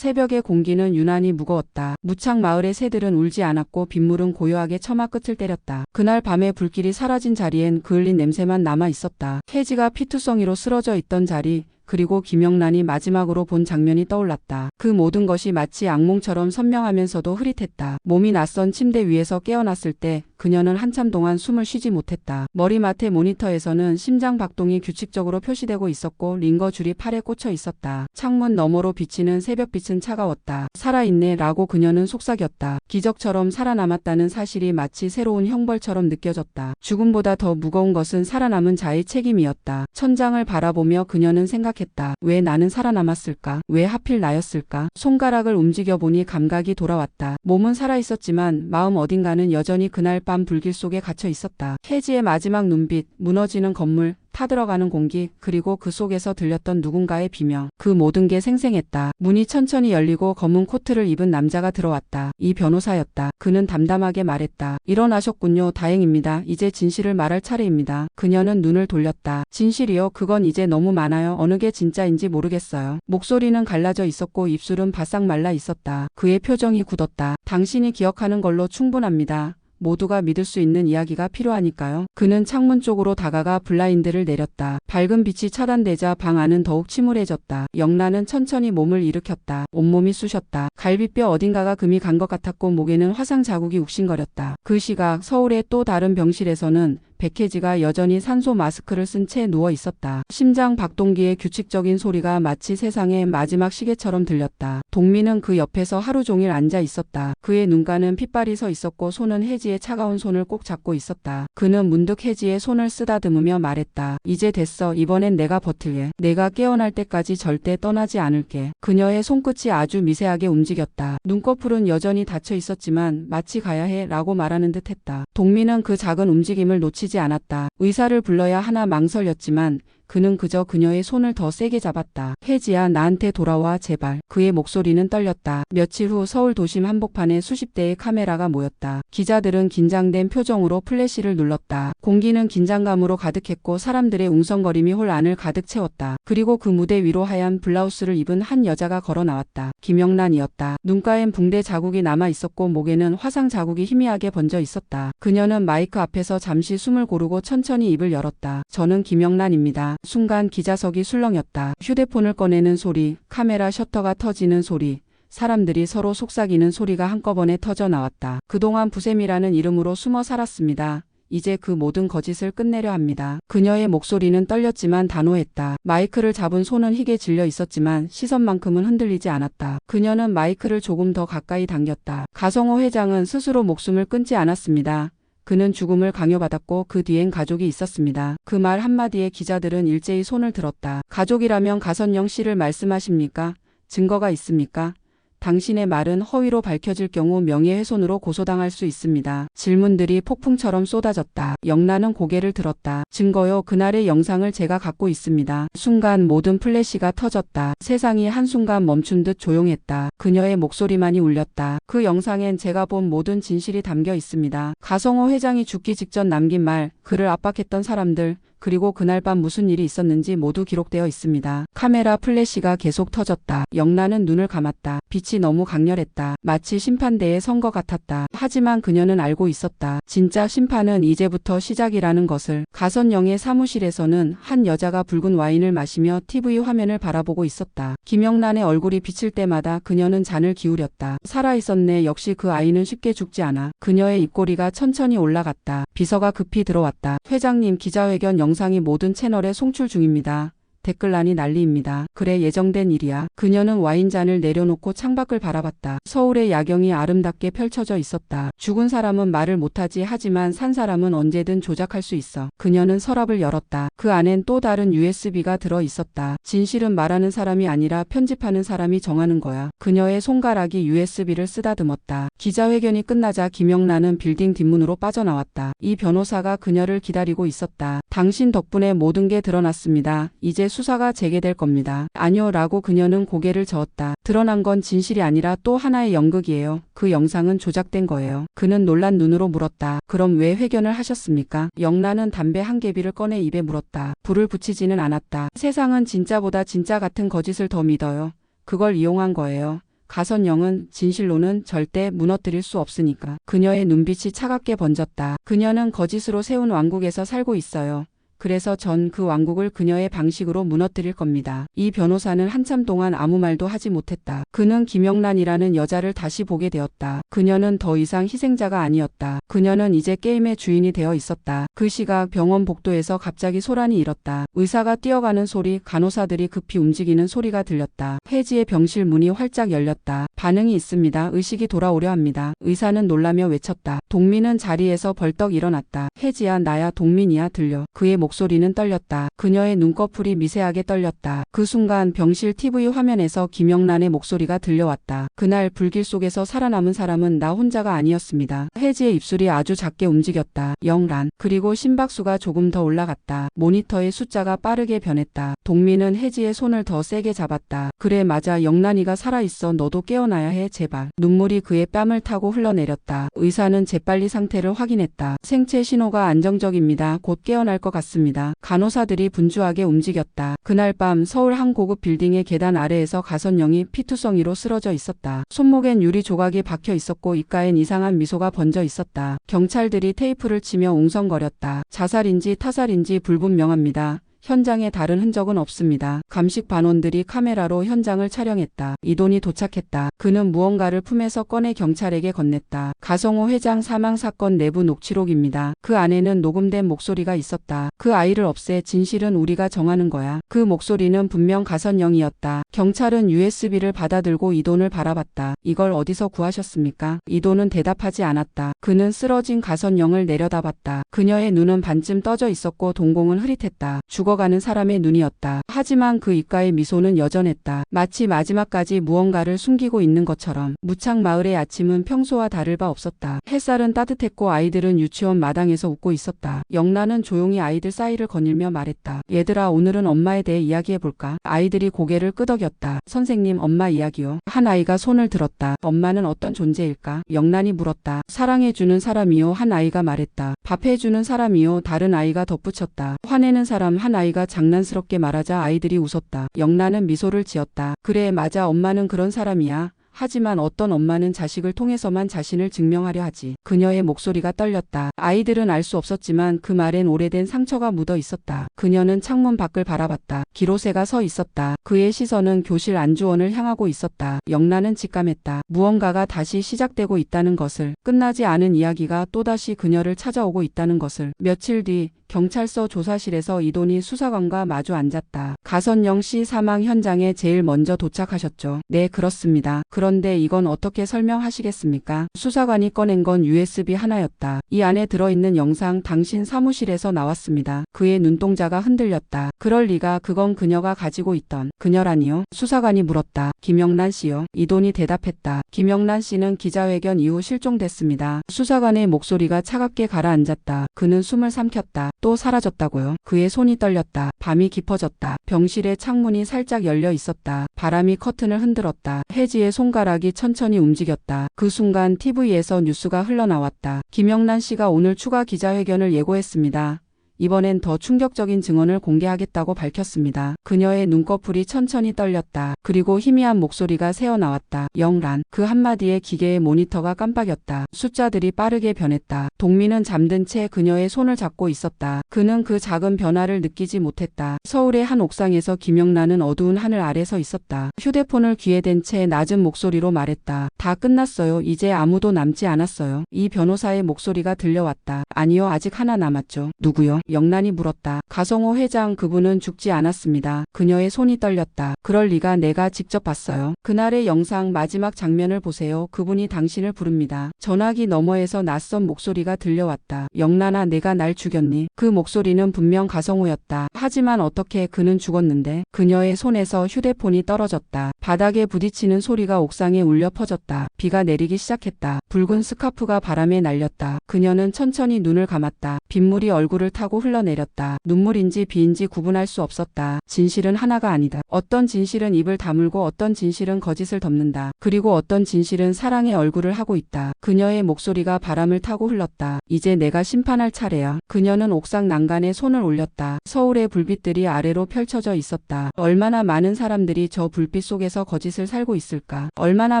새벽의 공기는 유난히 무거웠다. 무창 마을의 새들은 울지 않았고 빗물은 고요하게 처마 끝을 때렸다. 그날 밤에 불길이 사라진 자리엔 그을린 냄새만 남아 있었다. 혜지가 피투성이로 쓰러져 있던 자리, 그리고 김영란이 마지막으로 본 장면이 떠올랐다. 그 모든 것이 마치 악몽처럼 선명하면서도 흐릿했다. 몸이 낯선 침대 위에서 깨어났을 때 그녀는 한참 동안 숨을 쉬지 못했다. 머리맡의 모니터에서는 심장 박동이 규칙적으로 표시되고 있었고 링거 줄이 팔에 꽂혀 있었다. 창문 너머로 비치는 새벽빛은 차가웠다. 살아있네 라고 그녀는 속삭였다. 기적처럼 살아남았다는 사실이 마치 새로운 형벌처럼 느껴졌다. 죽음보다 더 무거운 것은 살아남은 자의 책임이었다. 천장을 바라보며 그녀는 생각했다. 왜 나는 살아남았을까? 왜 하필 나였을까? 손가락을 움직여보니 감각이 돌아왔다. 몸은 살아있었지만 마음 어딘가는 여전히 그날 밤 불길 속에 갇혀 있었다. 혜지의 마지막 눈빛, 무너지는 건물, 타들어가는 공기, 그리고 그 속에서 들렸던 누군가의 비명. 그 모든 게 생생했다. 문이 천천히 열리고 검은 코트를 입은 남자가 들어왔다. 이 변호사였다. 그는 담담하게 말했다. 일어나셨군요. 다행입니다. 이제 진실을 말할 차례입니다. 그녀는 눈을 돌렸다. 진실이요? 그건 이제 너무 많아요. 어느 게 진짜인지 모르겠어요. 목소리는 갈라져 있었고 입술은 바싹 말라 있었다. 그의 표정이 굳었다. 당신이 기억하는 걸로 충분합니다. 모두가 믿을 수 있는 이야기가 필요하니까요. 그는 창문 쪽으로 다가가 블라인드를 내렸다. 밝은 빛이 차단되자 방 안은 더욱 침울해졌다. 영란은 천천히 몸을 일으켰다. 온몸이 쑤셨다. 갈비뼈 어딘가가 금이 간 것 같았고 목에는 화상 자국이 욱신거렸다. 그 시각 서울의 또 다른 병실에서는 백혜지가 여전히 산소 마스크를 쓴 채 누워 있었다. 심장 박동기의 규칙적인 소리가 마치 세상의 마지막 시계처럼 들렸다. 동민은 그 옆에서 하루 종일 앉아 있었다. 그의 눈가는 핏발이 서 있었고 손은 혜지의 차가운 손을 꼭 잡고 있었다. 그는 문득 혜지의 손을 쓰다듬으며 말했다. 이제 됐어. 이번엔 내가 버틸게. 내가 깨어날 때까지 절대 떠나지 않을게. 그녀의 손끝이 아주 미세하게 움직였다. 눈꺼풀은 여전히 닫혀 있었지만 마치 가야 해 라고 말하는 듯 했다. 동민은 그 작은 움직임을 놓치지 않았다. 의사를 불러야 하나 망설였지만 그는 그저 그녀의 손을 더 세게 잡았다. 혜지야, 나한테 돌아와 제발. 그의 목소리는 떨렸다. 며칠 후 서울 도심 한복판에 수십 대의 카메라가 모였다. 기자들은 긴장된 표정으로 플래시를 눌렀다. 공기는 긴장감으로 가득했고 사람들의 웅성거림이 홀 안을 가득 채웠다. 그리고 그 무대 위로 하얀 블라우스를 입은 한 여자가 걸어 나왔다. 김영란이었다. 눈가엔 붕대 자국이 남아 있었고 목에는 화상 자국이 희미하게 번져 있었다. 그녀는 마이크 앞에서 잠시 숨을 고르고 천천히 입을 열었다. 저는 김영란입니다. 순간 기자석이 술렁였다. 휴대폰을 꺼내는 소리, 카메라 셔터가 터지는 소리, 사람들이 서로 속삭이는 소리가 한꺼번에 터져 나왔다. 그동안 부셈이라는 이름으로 숨어 살았습니다. 이제 그 모든 거짓을 끝내려 합니다. 그녀의 목소리는 떨렸지만 단호했다. 마이크를 잡은 손은 희게 질려 있었지만 시선만큼은 흔들리지 않았다. 그녀는 마이크를 조금 더 가까이 당겼다. 가성호 회장은 스스로 목숨을 끊지 않았습니다. 그는 죽음을 강요받았고 그 뒤엔 가족이 있었습니다. 그 말 한마디에 기자들은 일제히 손을 들었다. 가족이라면 가선영 씨를 말씀하십니까? 증거가 있습니까? 당신의 말은 허위로 밝혀질 경우 명예훼손으로 고소당할 수 있습니다. 질문들이 폭풍처럼 쏟아졌다. 영란은 고개를 들었다. 증거요. 그날의 영상을 제가 갖고 있습니다. 순간 모든 플래시가 터졌다. 세상이 한순간 멈춘 듯 조용했다. 그녀의 목소리만이 울렸다. 그 영상엔 제가 본 모든 진실이 담겨 있습니다. 가성호 회장이 죽기 직전 남긴 말, 그를 압박했던 사람들, 그리고 그날 밤 무슨 일이 있었는지 모두 기록되어 있습니다. 카메라 플래시가 계속 터졌다. 영란은 눈을 감았다. 빛이 너무 강렬했다. 마치 심판대의 선거 같았다. 하지만 그녀는 알고 있었다. 진짜 심판은 이제부터 시작이라는 것을. 가선영의 사무실에서는 한 여자가 붉은 와인을 마시며 TV 화면을 바라보고 있었다. 김영란의 얼굴이 비칠 때마다 그녀는 잔을 기울였다. 살아있었네. 역시 그 아이는 쉽게 죽지 않아. 그녀의 입꼬리가 천천히 올라갔다. 비서가 급히 들어왔다. 회장님, 기자회견 영상이 모든 채널에 송출 중입니다. 댓글란이 난리입니다. 그래, 예정된 일이야. 그녀는 와인잔을 내려놓고 창밖을 바라봤다. 서울의 야경이 아름답게 펼쳐져 있었다. 죽은 사람은 말을 못하지 하지만 산 사람은 언제든 조작할 수 있어. 그녀는 서랍을 열었다. 그 안엔 또 다른 USB가 들어 있었다. 진실은 말하는 사람이 아니라 편집하는 사람이 정하는 거야. 그녀의 손가락이 USB를 쓰다듬었다. 기자회견이 끝나자 김영란은 빌딩 뒷문으로 빠져나왔다. 이 변호사가 그녀를 기다리고 있었다. 당신 덕분에 모든 게 드러났습니다. 이제 수사가 재개될 겁니다. 아니요 라고 그녀는 고개를 저었다. 드러난 건 진실이 아니라 또 하나의 연극이에요. 그 영상은 조작된 거예요. 그는 놀란 눈으로 물었다. 그럼 왜 회견을 하셨습니까? 영란은 담배 한 개비를 꺼내 입에 물었다. 불을 붙이지는 않았다. 세상은 진짜보다 진짜 같은 거짓을 더 믿어요. 그걸 이용한 거예요. 가선영은 진실로는 절대 무너뜨릴 수 없으니까. 그녀의 눈빛이 차갑게 번졌다. 그녀는 거짓으로 세운 왕국에서 살고 있어요. 그래서 전 그 왕국을 그녀의 방식으로 무너뜨릴 겁니다. 이 변호사는 한참 동안 아무 말도 하지 못했다. 그는 김영란이라는 여자를 다시 보게 되었다. 그녀는 더 이상 희생자가 아니었다. 그녀는 이제 게임의 주인이 되어 있었다. 그 시각 병원 복도에서 갑자기 소란이 일었다. 의사가 뛰어가는 소리, 간호사들이 급히 움직이는 소리가 들렸다. 혜지의 병실 문이 활짝 열렸다. 반응이 있습니다. 의식이 돌아오려 합니다. 의사는 놀라며 외쳤다. 동민은 자리에서 벌떡 일어났다. 혜지야, 나야, 동민이야 들려. 그의 목소리는 떨렸다. 그녀의 눈꺼풀이 미세하게 떨렸다. 그 순간 병실 TV 화면에서 김영란의 목소리가 들려왔다. 그날 불길 속에서 살아남은 사람은 나 혼자가 아니었습니다. 혜지의 입술이 아주 작게 움직였다. 영란. 그리고 심박수가 조금 더 올라갔다. 모니터의 숫자가 빠르게 변했다. 동민은 혜지의 손을 더 세게 잡았다. 그래, 맞아. 영란이가 살아있어. 너도 깨어나야 해. 제발. 눈물이 그의 뺨을 타고 흘러내렸다. 의사는 재빨리 상태를 확인했다. 생체 신호가 안정적입니다. 곧 깨어날 것 같습니다. 간호사들이 분주하게 움직였다. 그날 밤 서울 한 고급 빌딩의 계단 아래에서 가선영이 피투성이로 쓰러져 있었다. 손목엔 유리 조각이 박혀 있었고 입가엔 이상한 미소가 번져 있었다. 경찰들이 테이프를 치며 웅성거렸다. 자살인지 타살인지 불분명합니다. 현장에 다른 흔적은 없습니다. 감식 반원들이 카메라로 현장을 촬영했다. 이돈이 도착했다. 그는 무언가를 품에서 꺼내 경찰에게 건넸다. 가성호 회장 사망 사건 내부 녹취록입니다. 그 안에는 녹음된 목소리가 있었다. 그 아이를 없애. 진실은 우리가 정하는 거야. 그 목소리는 분명 가선영이었다. 경찰은 USB를 받아들고 이돈을 바라봤다. 이걸 어디서 구하셨습니까? 이돈은 대답하지 않았다. 그는 쓰러진 가선영을 내려다봤다. 그녀의 눈은 반쯤 떠져 있었고 동공은 흐릿했다. 죽어가는 사람의 눈이었다. 하지만 그 입가의 미소는 여전했다. 마치 마지막까지 무언가를 숨기고 있는 것처럼. 무창 마을의 아침은 평소와 다를 바 없었다. 햇살은 따뜻했고 아이들은 유치원 마당에서 웃고 있었다. 영란은 조용히 아이들 사이를 거닐며 말했다. 얘들아, 오늘은 엄마에 대해 이야기해볼까? 아이들이 고개를 끄덕였다. 선생님, 엄마 이야기요. 한 아이가 손을 들었다. 엄마는 어떤 존재일까? 영란이 물었다. 사랑해주는 사람이요. 한 아이가 말했다. 밥해주는 사람이요. 다른 아이가 덧붙였다. 화내는 사람. 한 아이가 장난스럽게 말하자 아이들이 웃었다. 영란은 미소를 지었다. 그래, 맞아. 엄마는 그런 사람이야. 하지만 어떤 엄마는 자식을 통해서만 자신을 증명하려 하지. 그녀의 목소리가 떨렸다. 아이들은 알 수 없었지만 그 말엔 오래된 상처가 묻어 있었다. 그녀는 창문 밖을 바라봤다. 기로새가 서 있었다. 그의 시선은 교실 안주원을 향하고 있었다. 영란은 직감했다. 무언가가 다시 시작되고 있다는 것을. 끝나지 않은 이야기가 또다시 그녀를 찾아오고 있다는 것을. 며칠 뒤 경찰서 조사실에서 이돈이 수사관과 마주 앉았다. 가선영 씨 사망 현장에 제일 먼저 도착하셨죠? 네, 그렇습니다. 그런데 이건 어떻게 설명하시겠습니까? 수사관이 꺼낸 건 USB 하나였다. 이 안에 들어있는 영상 당신 사무실에서 나왔습니다. 그의 눈동자가 흔들렸다. 그럴 리가. 그건 그녀가 가지고 있던. 그녀라니요? 수사관이 물었다. 김영란 씨요? 이돈이 대답했다. 김영란 씨는 기자회견 이후 실종됐습니다. 수사관의 목소리가 차갑게 가라앉았다. 그는 숨을 삼켰다. 또 사라졌다고요? 그의 손이 떨렸다. 밤이 깊어졌다. 병실의 창문이 살짝 열려 있었다. 바람이 커튼을 흔들었다. 혜지의 손가락이 천천히 움직였다. 그 순간 TV에서 뉴스가 흘러나왔다. 김영란 씨가 오늘 추가 기자회견을 예고했습니다. 이번엔 더 충격적인 증언을 공개하겠다고 밝혔습니다. 그녀의 눈꺼풀이 천천히 떨렸다. 그리고 희미한 목소리가 새어나왔다. 영란. 그 한마디에 기계의 모니터가 깜빡였다. 숫자들이 빠르게 변했다. 동민은 잠든 채 그녀의 손을 잡고 있었다. 그는 그 작은 변화를 느끼지 못했다. 서울의 한 옥상에서 김영란은 어두운 하늘 아래 서 있었다. 휴대폰을 귀에 댄 채 낮은 목소리로 말했다. 다 끝났어요. 이제 아무도 남지 않았어요. 이 변호사의 목소리가 들려왔다. 아니요, 아직 하나 남았죠. 누구요? 영란이 물었다. 가성호 회장. 그분은 죽지 않았습니다. 그녀의 손이 떨렸다. 그럴 리가. 내가 직접 봤어요. 그날의 영상 마지막 장면을 보세요. 그분이 당신을 부릅니다. 전화기 너머에서 낯선 목소리가 들려왔다. 영란아, 내가 날 죽였니? 그 목소리는 분명 가성호였다. 하지만 어떻게 그는 죽었는데? 그녀의 손에서 휴대폰이 떨어졌다. 바닥에 부딪히는 소리가 옥상에 울려 퍼졌다. 비가 내리기 시작했다. 붉은 스카프가 바람에 날렸다. 그녀는 천천히 눈을 감았다. 빗물이 얼굴을 타고 흘러내렸다. 눈물인지 비인지 구분할 수 없었다. 진실은 하나가 아니다. 어떤 진실은 입을 다물고 어떤 진실은 거짓을 덮는다. 그리고 어떤 진실은 사랑의 얼굴을 하고 있다. 그녀의 목소리가 바람을 타고 흘렀다. 이제 내가 심판할 차례야. 그녀는 옥상 난간에 손을 올렸다. 서울의 불빛들이 아래로 펼쳐져 있었다. 얼마나 많은 사람들이 저 불빛 속에서 속에서 거짓을 살고 있을까? 얼마나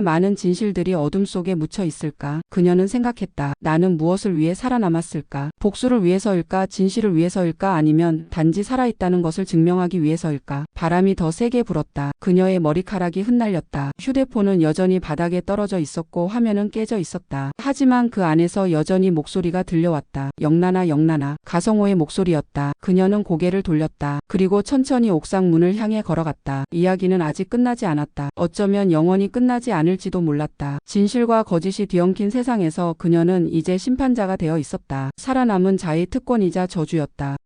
많은 진실들이 어둠 속에 묻혀 있을까? 그녀는 생각했다. 나는 무엇을 위해 살아남았을까? 복수를 위해서일까? 진실을 위해서일까? 아니면 단지 살아있다는 것을 증명하기 위해서일까? 바람이 더 세게 불었다. 그녀의 머리카락이 흩날렸다. 휴대폰은 여전히 바닥에 떨어져 있었고 화면은 깨져 있었다. 하지만 그 안에서 여전히 목소리가 들려왔다. 영란아, 영란아. 가성호의 목소리였다. 그녀는 고개를 돌렸다. 그리고 천천히 옥상 문을 향해 걸어갔다. 이야기는 아직 끝나지 않았다. 어쩌면 영원히 끝나지 않을지도 몰랐다. 진실과 거짓이 뒤엉킨 세상에서 그녀는 이제 심판자가 되어 있었다. 살아남은 자의 특권이자 저주였다.